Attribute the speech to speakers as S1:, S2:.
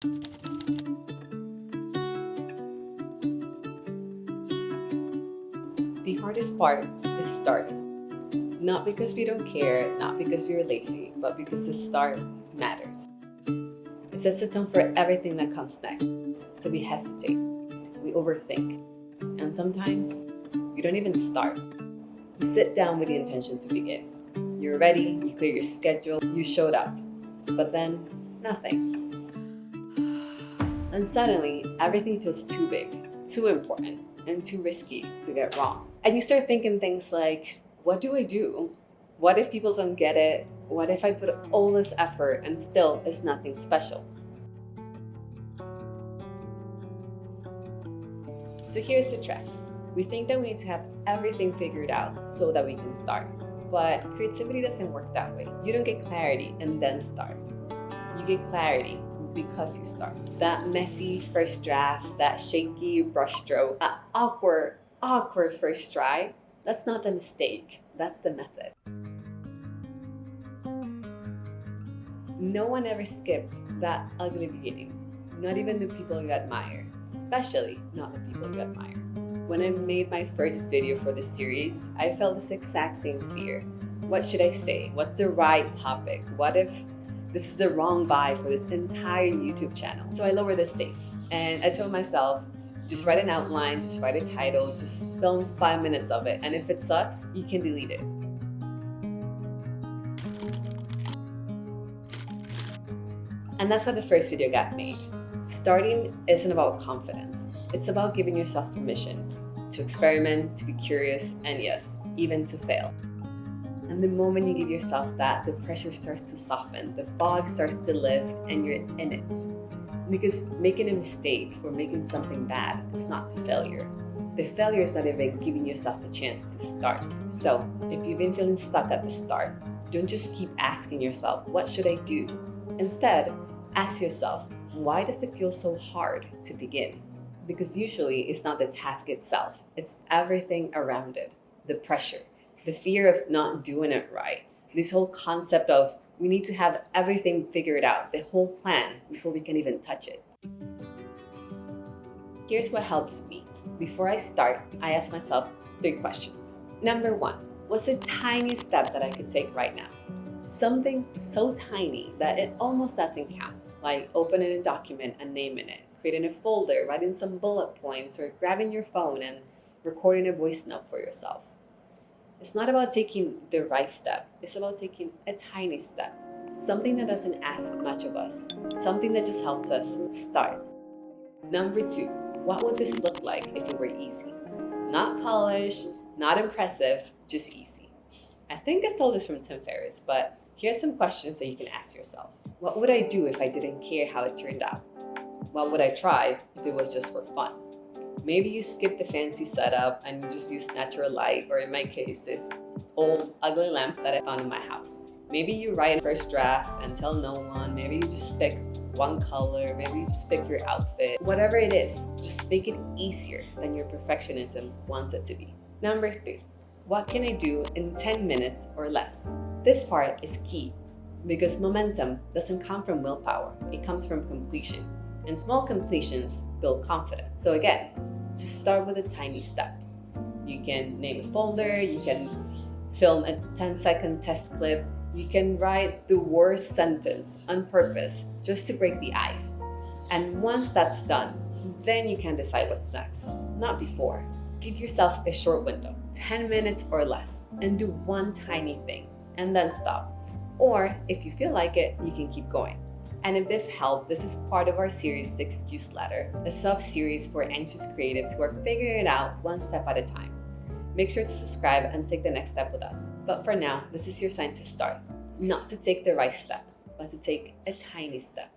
S1: The hardest part is starting. Not because we don't care, not because we are lazy, but because the start matters. It sets the tone for everything that comes next. So we hesitate, we overthink, and sometimes we don't even start. You sit down with the intention to begin. You're ready, you clear your schedule, you showed up. But then, nothing. And suddenly, everything feels too big, too important, and too risky to get wrong. And you start thinking things like, what do I do? What if people don't get it? What if I put all this effort and still it's nothing special? So here's the trick. We think that we need to have everything figured out so that we can start. But creativity doesn't work that way. You don't get clarity and then start. You get clarity because you start. That messy first draft, that shaky brushstroke, that awkward first try, that's not the mistake, that's the method. No one ever skipped that ugly beginning, not even the people you admire, especially not the people you admire. When I made my first video for this series, I felt this exact same fear. What should I say? What's the right topic? What if this is the wrong buy for this entire YouTube channel? So I lowered the stakes and I told myself, just write an outline, just write a title, just film 5 minutes of it. And if it sucks, you can delete it. And that's how the first video got made. Starting isn't about confidence. It's about giving yourself permission to experiment, to be curious, and yes, even to fail. And the moment you give yourself that, the pressure starts to soften, the fog starts to lift, and you're in it. Because making a mistake or making something bad, it's not the failure. The failure is not even giving yourself a chance to start. So if you've been feeling stuck at the start, don't just keep asking yourself, what should I do? Instead, ask yourself, why does it feel so hard to begin? Because usually it's not the task itself, it's everything around it. The pressure, the fear of not doing it right, this whole concept of we need to have everything figured out, the whole plan, before we can even touch it. Here's what helps me. Before I start, I ask myself 3 questions. Number 1, what's a tiny step that I could take right now? Something so tiny that it almost doesn't count, like opening a document and naming it, creating a folder, writing some bullet points, or grabbing your phone and recording a voice note for yourself. It's not about taking the right step, it's about taking a tiny step. Something that doesn't ask much of us, something that just helps us start. Number 2, what would this look like if it were easy? Not polished, not impressive, just easy. I think I stole this from Tim Ferriss, but here's some questions that you can ask yourself. What would I do if I didn't care how it turned out? What would I try if it was just for fun? Maybe you skip the fancy setup and you just use natural light, or in my case, this old ugly lamp that I found in my house. Maybe you write a first draft and tell no one. Maybe you just pick one color. Maybe you just pick your outfit. Whatever it is, just make it easier than your perfectionism wants it to be. Number 3, what can I do in 10 minutes or less? This part is key because momentum doesn't come from willpower. It comes from completion. And small completions build confidence. So again, just start with a tiny step. You can name a folder, you can film a 10-second test clip, you can write the worst sentence on purpose just to break the ice. And once that's done, then you can decide what's next, not before. Give yourself a short window, 10 minutes or less, and do one tiny thing, and then stop. Or if you feel like it, you can keep going. And if this helped, this is part of our series, The Excuse Letter, a sub-series for anxious creatives who are figuring it out one step at a time. Make sure to subscribe and take the next step with us. But for now, this is your sign to start. Not to take the right step, but to take a tiny step.